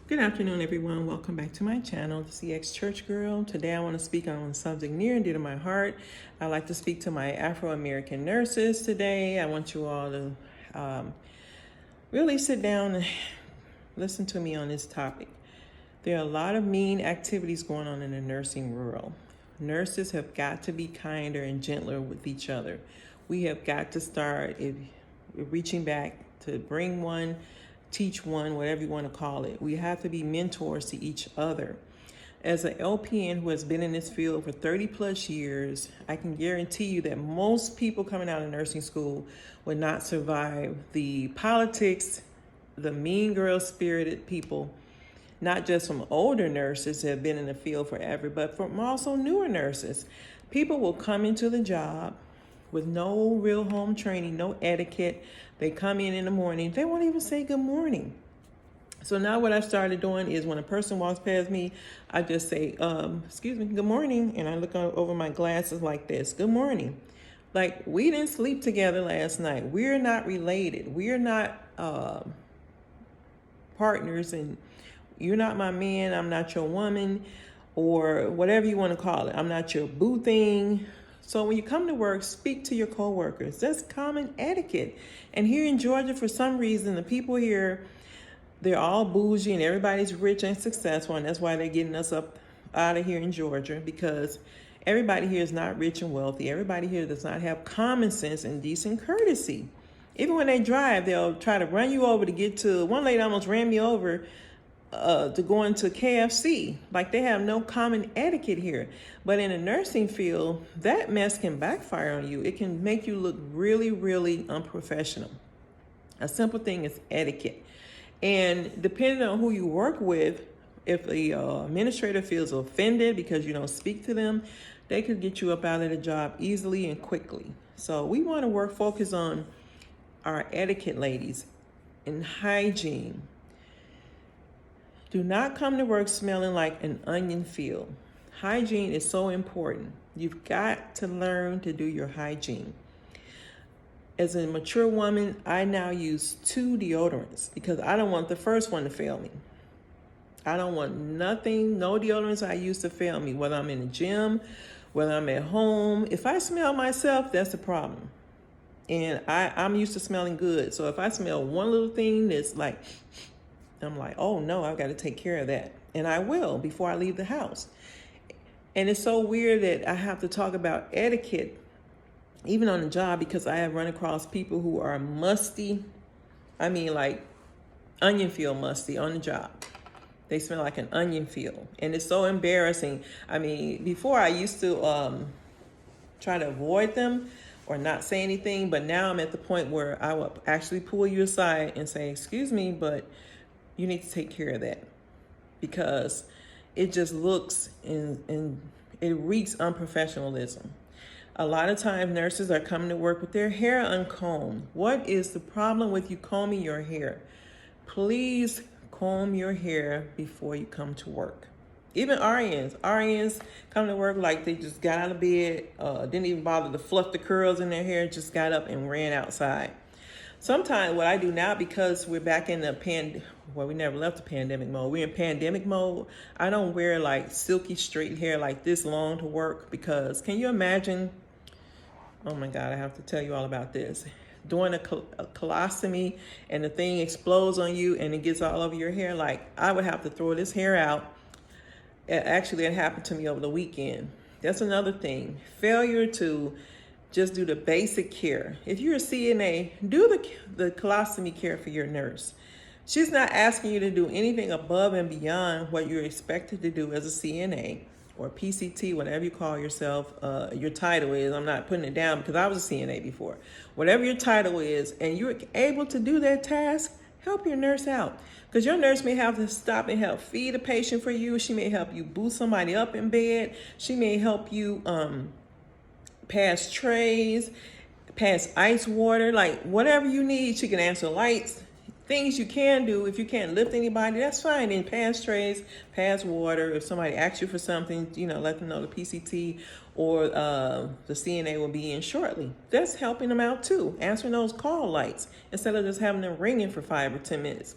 Good afternoon, everyone. Welcome back to my channel, the CX Church Girl. Today I want to speak on a subject near and dear to my heart. I like to speak to my Afro-American nurses today. I want you all to really sit down and listen to me on this topic. There are a lot of mean activities going on in the nursing world. Nurses have got to be kinder and gentler with each other. We have got to start reaching back to bring one, teach one, whatever you want to call it. We have to be mentors to each other. As an LPN who has been in this field for 30 plus years, I can guarantee you that most people coming out of nursing school would not survive the politics, the mean girl spirited people, not just from older nurses that have been in the field forever, but from also newer nurses. People will come into the job with no real home training, no etiquette. They come in the morning, they won't even say good morning. So now what I've started doing is when a person walks past me, I just say, excuse me, good morning. And I look over my glasses like this, good morning. Like, we didn't sleep together last night. We're not related. We're not partners, and you're not my man, I'm not your woman, or whatever you want to call it. I'm not your boo thing. So when you come to work, speak to your coworkers. That's common etiquette. And here in Georgia, for some reason, the people here, they're all bougie and everybody's rich and successful, and that's why they're getting us up out of here in Georgia, because everybody here is not rich and wealthy. Everybody here does not have common sense and decent courtesy. Even when they drive, they'll try to run you over to get to, one lady almost ran me over to go into KFC. Like, they have no common etiquette here. But in the nursing field, that mess can backfire on you. It can make you look really, really unprofessional. A simple thing is etiquette. And depending on who you work with, if the administrator feels offended because you don't speak to them, they could get you up out of the job easily and quickly. So we want to focus on our etiquette, ladies, and hygiene. Do not come to work smelling like an onion field. Hygiene is so important. You've got to learn to do your hygiene. As a mature woman, I now use 2 deodorants because I don't want the first one to fail me. I don't want no deodorants I use to fail me, whether I'm in the gym, whether I'm at home. If I smell myself, that's the problem. And I'm used to smelling good. So if I smell one little thing that's like, I'm like, oh no, I've got to take care of that. And I will before I leave the house. And it's so weird that I have to talk about etiquette even on the job, because I have run across people who are musty. I mean, like onion field musty on the job. They smell like an onion field. And it's so embarrassing. I mean, before I used to try to avoid them or not say anything, but now I'm at the point where I will actually pull you aside and say, excuse me, but you need to take care of that, because it just looks and it reeks unprofessionalism. A lot of times nurses are coming to work with their hair uncombed. What is the problem with you combing your hair? Please comb your hair before you come to work. Even RNs come to work like they just got out of bed, didn't even bother to fluff the curls in their hair, just got up and ran outside. Sometimes what I do now, because we're back in the we never left the pandemic mode. We're in pandemic mode. I don't wear like silky straight hair like this long to work, because can you imagine? Oh my God, I have to tell you all about this. Doing a colostomy and the thing explodes on you and it gets all over your hair. Like, I would have to throw this hair out. Actually, it happened to me over the weekend. That's another thing. Failure to just do the basic care. If you're a CNA, do the colostomy care for your nurse. She's not asking you to do anything above and beyond what you're expected to do as a CNA or PCT, whatever you call yourself, your title is. I'm not putting it down because I was a CNA before. Whatever your title is, and you're able to do that task, help your nurse out. Because your nurse may have to stop and help feed a patient for you. She may help you boost somebody up in bed. She may help you pass trays, pass ice water, like whatever you need. She can answer lights. Things you can do. If you can't lift anybody, that's fine. And pass trays, pass water. If somebody asks you for something, let them know the PCT or the CNA will be in shortly. That's helping them out too, answering those call lights instead of just having them ringing for 5 or 10 minutes.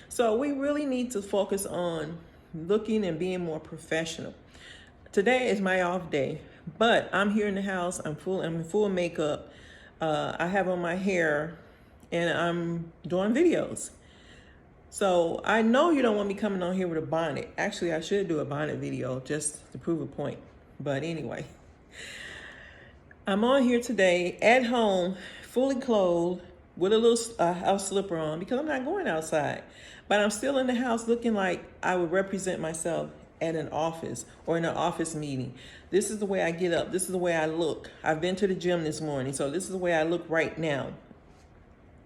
So we really need to focus on looking and being more professional. Today is my off day, but I'm here in the house. I'm in full makeup. I have on my hair, and I'm doing videos. So I know you don't want me coming on here with a bonnet. Actually, I should do a bonnet video just to prove a point. But anyway, I'm on here today at home, fully clothed, with a little house slipper on because I'm not going outside. But I'm still in the house looking like I would represent myself at an office or in an office meeting. This is the way I get up. This is the way I look. I've been to the gym this morning, so this is the way I look right now.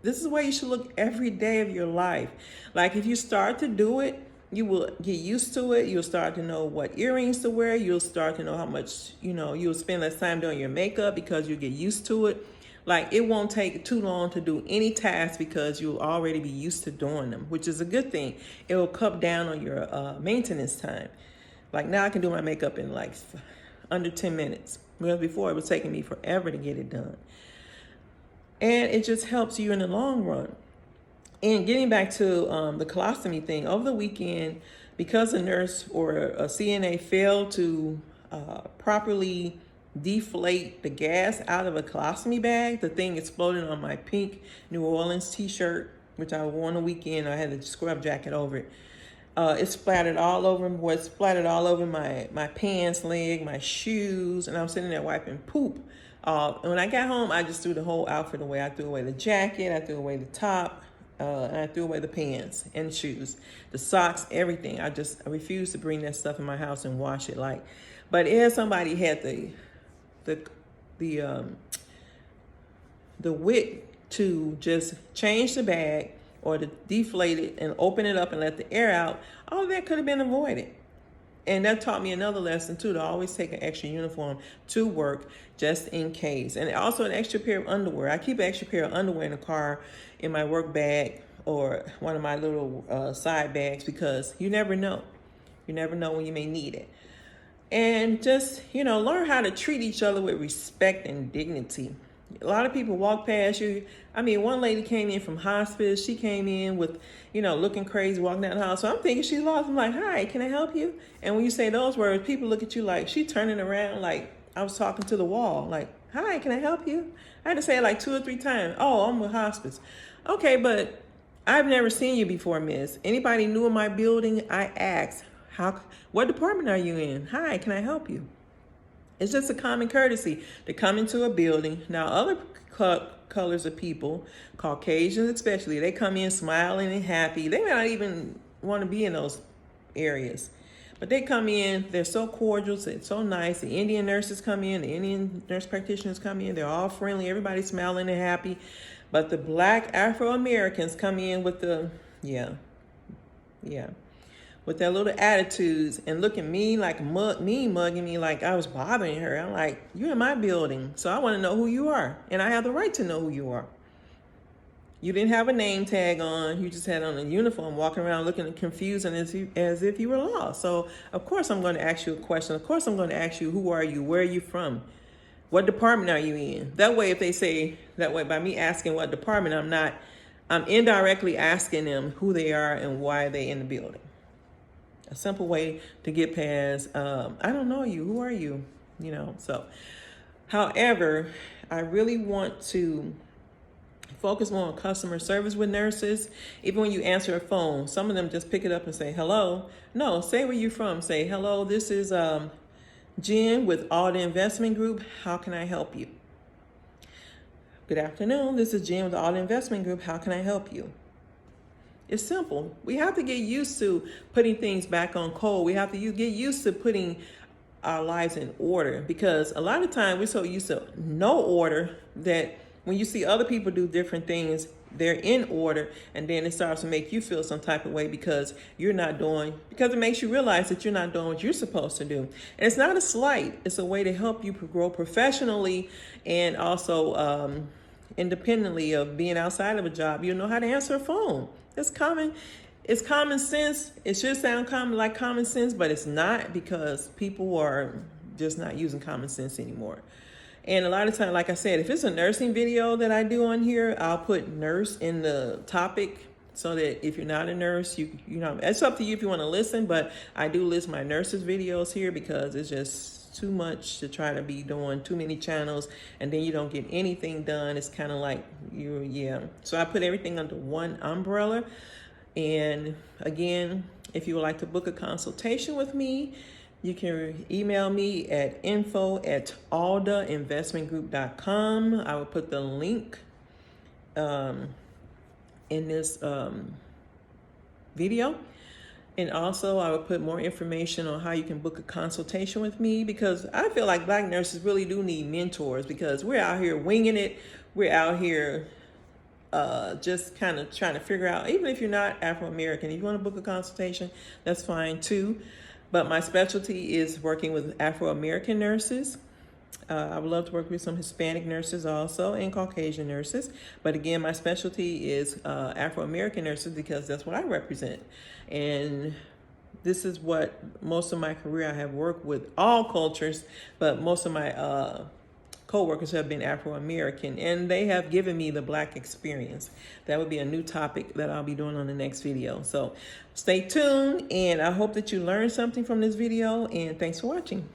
This is the way you should look every day of your life. Like if you start to do it, you will get used to it. You'll start to know what earrings to wear. You'll start to know how much, you'll spend less time doing your makeup because you get used to it. Like it won't take too long to do any task because you'll already be used to doing them, which is a good thing. It will cut down on your maintenance time. Like now I can do my makeup in like under 10 minutes. Whereas before it was taking me forever to get it done. And it just helps you in the long run. And getting back to the colostomy thing, over the weekend, because a nurse or a CNA failed to properly deflate the gas out of a colostomy bag, the thing exploded on my pink New Orleans t-shirt, which I wore on the weekend. I had a scrub jacket over it. It splattered all over my pants, leg, my shoes, and I'm sitting there wiping poop. When I got home, I just threw the whole outfit away. I threw away the jacket, I threw away the top, and I threw away the pants and the shoes, the socks, everything. I refused to bring that stuff in my house and wash it. But if somebody had the wit to just change the bag or to deflate it and open it up and let the air out, all that could have been avoided. And that taught me another lesson too, to always take an extra uniform to work just in case. And also an extra pair of underwear. I keep an extra pair of underwear in the car in my work bag or one of my little side bags because you never know. You never know when you may need it. And just, learn how to treat each other with respect and dignity. A lot of people walk past you. I mean, one lady came in from hospice. She came in with, looking crazy, walking down the hall. So I'm thinking she's lost. I'm like, hi, can I help you? And when you say those words, people look at you like she turning around like I was talking to the wall. Like, hi, can I help you? I had to say it like 2 or 3 times. Oh, I'm with hospice. Okay, but I've never seen you before, miss. Anybody new in my building, I asked, what department are you in? Hi, can I help you? It's just a common courtesy to come into a building. Now, other colors of people, Caucasians especially, they come in smiling and happy. They may not even want to be in those areas. But they come in, they're so cordial, it's so nice. The Indian nurses come in, the Indian nurse practitioners come in, they're all friendly, everybody's smiling and happy. But the Black Afro-Americans come in with with their little attitudes and look at me like mugging me like I was bothering her. I'm like, you're in my building, so I want to know who you are. And I have the right to know who you are. You didn't have a name tag on. You just had on a uniform, walking around looking confused and as if you were lost. So, of course, I'm going to ask you a question. Of course, I'm going to ask you, who are you? Where are you from? What department are you in? That way, if they say that way, by me asking what department, I'm indirectly asking them who they are and why they're in the building. A simple way to get past, I don't know you, who are you? So, however, I really want to focus more on customer service with nurses. Even when you answer a phone, some of them just pick it up and say, hello. No, say where you're from. Say, hello, this is Jen with All the Investment Group. How can I help you? Good afternoon, this is Jen with All the Investment Group. How can I help you? It's simple. We have to get used to putting things back on code. We have to get used to putting our lives in order because a lot of times we're so used to no order that when you see other people do different things, they're in order, and then it starts to make you feel some type of way because it makes you realize that you're not doing what you're supposed to do. And it's not a slight. It's a way to help you grow professionally and also independently of being outside of a job. You know how to answer a phone. It's common sense. It should sound like common sense, but it's not because people are just not using common sense anymore. And a lot of times, like I said, if it's a nursing video that I do on here, I'll put nurse in the topic so that if you're not a nurse, you know, it's up to you if you want to listen, but I do list my nurses videos here because it's just too much to try to be doing too many channels and then you don't get anything done. It's kind of like yeah. So I put everything under one umbrella. And again, if you would like to book a consultation with me, you can email me at info@aldainvestmentgroup.com. I will put the link in this video. And also I would put more information on how you can book a consultation with me, because I feel like Black nurses really do need mentors, because we're out here winging it. We're out here just kind of trying to figure out, even if you're not Afro-American, if you want to book a consultation, that's fine too. But my specialty is working with Afro-American nurses. I would love to work with some Hispanic nurses also and Caucasian nurses. But again, my specialty is Afro-American nurses because that's what I represent. And this is what most of my career I have worked with all cultures, but most of my co-workers have been Afro-American, and they have given me the Black experience. That would be a new topic that I'll be doing on the next video. So stay tuned, and I hope that you learned something from this video, and thanks for watching.